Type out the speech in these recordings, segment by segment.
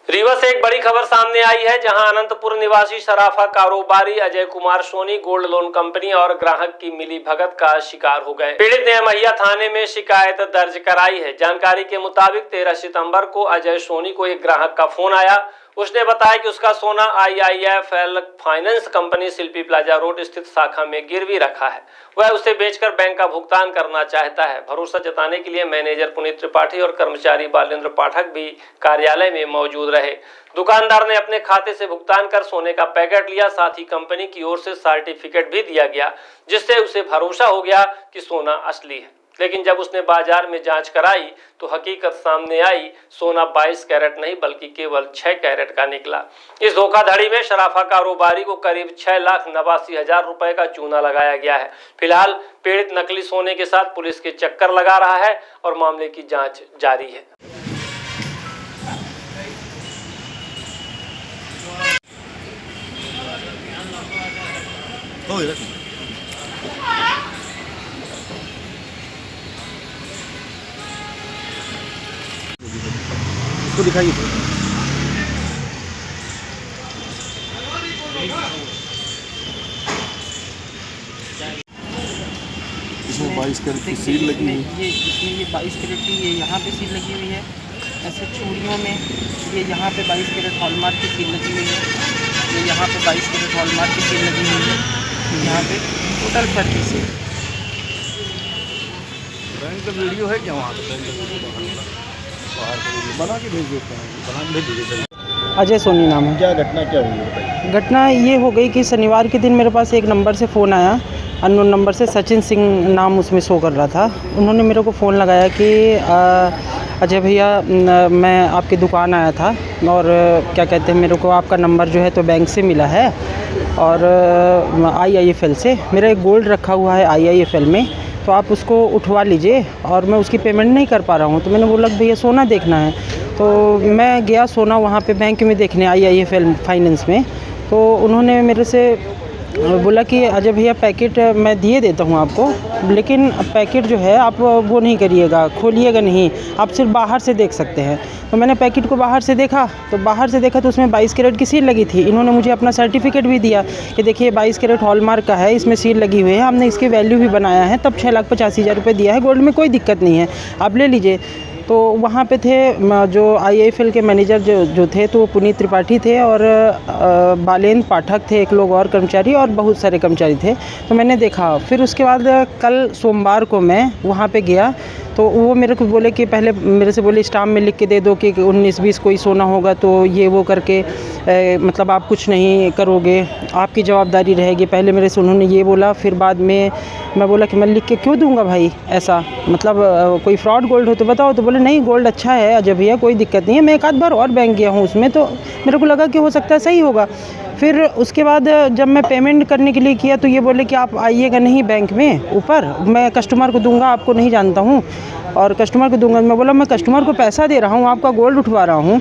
रीवा से एक बड़ी खबर सामने आई है, जहां अनंतपुर निवासी सराफा कारोबारी Ajay Kumar Soni gold loan company और ग्राहक की मिलीभगत का शिकार हो गए। पीड़ित ने महिया थाने में शिकायत दर्ज कराई है। जानकारी के मुताबिक 13 सितंबर को अजय सोनी को एक ग्राहक का फोन आया। उसने बताया कि उसका सोना IIFL फाइनेंस कंपनी शिल्पी प्लाजा रोड स्थित शाखा में गिरवी रखा है। वह उसे बेचकर बैंक का भुगतान करना चाहता है। भरोसा जताने के लिए मैनेजर पुनीत त्रिपाठी और कर्मचारी बालेंद्र पाठक भी कार्यालय में मौजूद रहे। दुकानदार ने अपने खाते से भुगतान कर सोने का पैकेट लिया। साथ ही कंपनी की ओर से सर्टिफिकेट भी दिया गया, जिससे उसे भरोसा हो गया कि सोना असली है। लेकिन जब उसने बाजार में जांच कराई तो हकीकत सामने आई। सोना 22 कैरेट नहीं बल्कि केवल 6 कैरेट का निकला। इस धोखाधड़ी में शराफा कारोबारी को करीब 6,89,000 रुपए का चूना लगाया गया है। फिलहाल पीड़ित नकली सोने के साथ पुलिस के चक्कर लगा रहा है और मामले की जांच जारी है। तो दिखाइए। इसमें 22 कैरेट की सील लगी हुई है। ये 22 कैरेट की ये यहाँ पे सील लगी हुई है। ऐसे चूड़ियों में ये यहाँ पे 22 कैरेट हॉलमार्क की सील लगी हुई है। ये यहाँ पे 22 कैरेट हॉलमार्क की सील लगी हुई है। यहाँ पे टोटल 30 सील। बैंक का वीडियो है क्या वहाँ पे? बना के भेज देते हैं, बना के भेज दीजिए। अजय सोनी नाम है। क्या घटना क्या हुई है? घटना ये हो गई कि शनिवार के दिन मेरे पास एक नंबर से फ़ोन आया, अननोन नंबर से। सचिन सिंह नाम उसमें शो कर रहा था। उन्होंने मेरे को फ़ोन लगाया कि अजय भैया, मैं आपकी दुकान आया था और क्या कहते हैं, मेरे को आपका नंबर जो है तो बैंक से मिला है और IIFL से मेरा एक गोल्ड रखा हुआ है IIFL में, तो आप उसको उठवा लीजिए और मैं उसकी पेमेंट नहीं कर पा रहा हूँ। तो मैंने बोला भैया सोना देखना है, तो मैं गया सोना वहाँ पे बैंक में देखने IIFL फाइनेंस में। तो उन्होंने मेरे से बोला कि अजय भैया पैकेट मैं दिए देता हूँ आपको, लेकिन पैकेट जो है आप वो नहीं करिएगा, खोलिएगा नहीं, आप सिर्फ बाहर से देख सकते हैं। तो मैंने पैकेट को बाहर से देखा तो उसमें 22 कैरेट की सील लगी थी। इन्होंने मुझे अपना सर्टिफिकेट भी दिया कि देखिए 22 कैरेट हॉलमार्क का है, इसमें सील लगी हुई है, हमने इसकी वैल्यू भी बनाया है, तब 6,85,000 रुपये दिया है। गोल्ड में कोई दिक्कत नहीं है, आप ले लीजिए। तो वहाँ पे थे जो IIFL के मैनेजर जो थे, तो वो पुनीत त्रिपाठी थे और बालेंद्र पाठक थे, एक लोग और कर्मचारी, और बहुत सारे कर्मचारी थे। तो मैंने देखा। फिर उसके बाद कल सोमवार को मैं वहाँ पे गया, तो वो मेरे को बोले कि पहले मेरे से बोले स्टाम्प में लिख के दे दो कि 19-20 कोई सोना होगा तो ये वो करके मतलब आप कुछ नहीं करोगे, आपकी जवाबदारी रहेगी। पहले मेरे से उन्होंने ये बोला, फिर बाद में मैं बोला कि मैं लिख के क्यों दूंगा भाई, ऐसा मतलब कोई फ्रॉड गोल्ड हो तो बताओ। तो बोले नहीं, गोल्ड अच्छा है अजय भैया, कोई दिक्कत नहीं है। मैं एक आध बार और बैंक गया हूँ उसमें, तो मेरे को लगा कि हो सकता है सही होगा। फिर उसके बाद जब मैं पेमेंट करने के लिए किया तो ये बोले कि आप आइएगा नहीं बैंक में ऊपर, मैं कस्टमर को दूंगा, आपको नहीं जानता हूँ और कस्टमर को दूंगा। मैं बोला मैं कस्टमर को पैसा दे रहा हूँ, आपका गोल्ड उठवा रहा हूँ,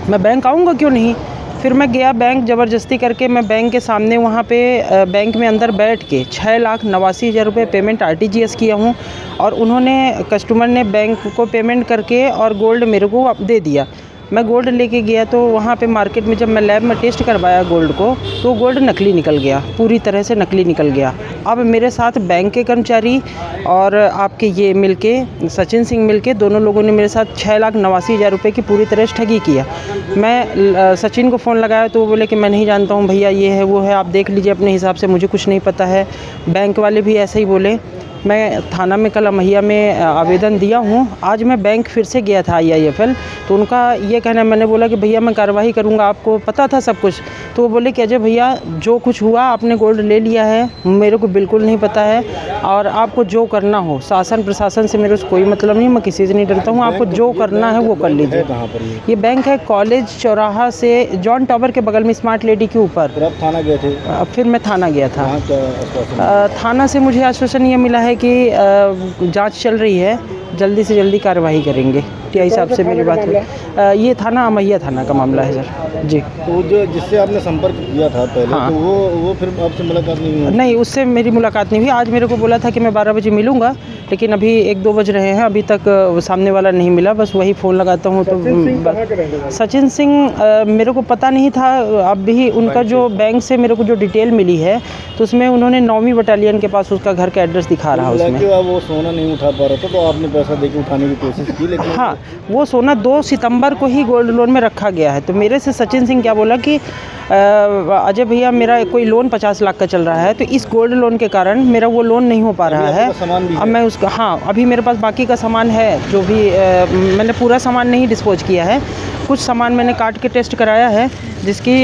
मैं बैंक आऊँगा क्यों नहीं। फिर मैं गया बैंक, ज़बरदस्ती करके मैं बैंक के सामने वहाँ पे बैंक में अंदर बैठ के 6,89,000 रुपये पेमेंट RTGS किया हूँ और उन्होंने कस्टमर ने बैंक को पेमेंट करके और गोल्ड मेरे को दे दिया। मैं गोल्ड लेके गया तो वहाँ पे मार्केट में जब मैं लैब में टेस्ट करवाया गोल्ड को, तो गोल्ड नकली निकल गया, पूरी तरह से नकली निकल गया। अब मेरे साथ बैंक के कर्मचारी और आपके ये मिलके सचिन सिंह मिलके दोनों लोगों ने मेरे साथ 6,89,000 रुपये की पूरी तरह से ठगी किया। मैं सचिन को फ़ोन लगाया तो वो बोले कि मैं नहीं जानता हूँ भैया, ये है वो है, आप देख लीजिए अपने हिसाब से, मुझे कुछ नहीं पता है। बैंक वाले भी ऐसे ही बोले। मैं थाना में कल महिया में आवेदन दिया हूँ। आज मैं बैंक फिर से गया था IIFL, तो उनका ये कहना, मैंने बोला कि भैया मैं कार्रवाई करूँगा, आपको पता था सब कुछ। तो वो बोले कि अजय भैया जो कुछ हुआ आपने गोल्ड ले लिया है, मेरे को बिल्कुल नहीं पता है और आपको जो करना हो, शासन प्रशासन से मेरे को कोई मतलब नहीं, मैं किसी से नहीं डरता हूँ, आपको जो करना है वो कर लीजिए। कहाँ पर ये बैंक है कॉलेज चौराहा से जॉन टावर के बगल में, स्मार्ट लेडी के ऊपर। फिर आप थाना गए थे? फिर मैं थाना गया था। थाना से मुझे आश्वासन ये मिला है कि जांच चल रही है, जल्दी से जल्दी कार्रवाई करेंगे। टीआई साहब से मेरी बात हुई। ये थाना अमैया थाना का मामला है सर जी। तो जो जिससे आपने संपर्क किया था पहले, हाँ। तो वो फिर आपसे मुलाकात नहीं हुई? नहीं, उससे मेरी मुलाकात नहीं हुई। आज मेरे को बोला था कि मैं 12 बजे मिलूंगा, लेकिन अभी 1-2 बज रहे हैं, अभी तक सामने वाला नहीं मिला। बस वही फ़ोन लगाता हूँ तो सचिन सिंह मेरे को पता नहीं था। अभी उनका जो बैंक से मेरे को जो डिटेल मिली है तो उसमें उन्होंने 9वीं बटालियन के पास उसका घर का एड्रेस दिखा रहा उसमें। वो सोना नहीं उठा पा रहा था तो आपने पैसा देके उठाने की कोशिश की, लेकिन हाँ, वो सोना 2 सितंबर को ही गोल्ड लोन में रखा गया है। तो मेरे से सचिन सिंह क्या बोला कि अजय भैया मेरा कोई लोन 50 लाख का चल रहा है, तो इस गोल्ड लोन के कारण मेरा वो लोन नहीं हो पा रहा है। अब मैं उसका, हाँ, अभी मेरे पास बाकी का सामान है जो भी मैंने पूरा सामान नहीं डिस्पोज किया है। कुछ सामान मैंने काट के टेस्ट कराया है, जिसकी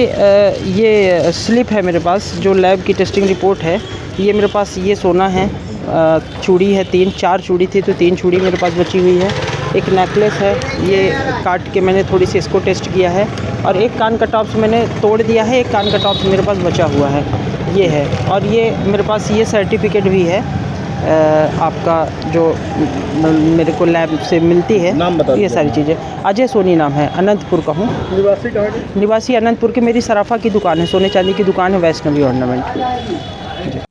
ये स्लिप है मेरे पास, जो लैब की टेस्टिंग रिपोर्ट है। ये मेरे पास ये सोना है, चूड़ी है 4 चूड़ी थी तो 3 चूड़ी मेरे पास बची हुई है। एक नेकलेस है, ये काट के मैंने थोड़ी सी इसको टेस्ट किया है, और एक कान का टॉप्स मैंने तोड़ दिया है, एक कान का टॉप्स मेरे पास बचा हुआ है, ये है। और ये मेरे पास ये सर्टिफिकेट भी है आपका, जो मेरे को लैब से मिलती है। नाम बता ये सारी चीज़ें। अजय सोनी नाम है, अनंतपुर का हूँ। निवासी कहाँ के? निवासी अनंतपुर की। मेरी सराफा की दुकान है, सोने चांदी की दुकान है, वैष्णवी ऑर्नामेंट।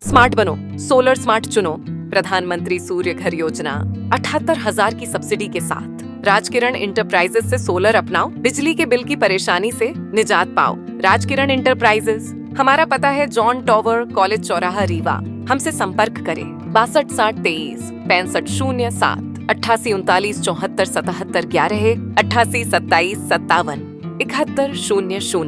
स्मार्ट बनो, सोलर स्मार्ट चुनो। प्रधानमंत्री सूर्य घर योजना 78,000 की सब्सिडी के साथ राजकिरण इंटरप्राइजेस से सोलर अपनाओ, बिजली के बिल की परेशानी से निजात पाओ। राजकिरण इंटरप्राइजेस, हमारा पता है जॉन टॉवर, कॉलेज चौराहा, रीवा। हमसे संपर्क करें 62 60 23 65 07 88 39 74 77 11 88 27 57 71 00।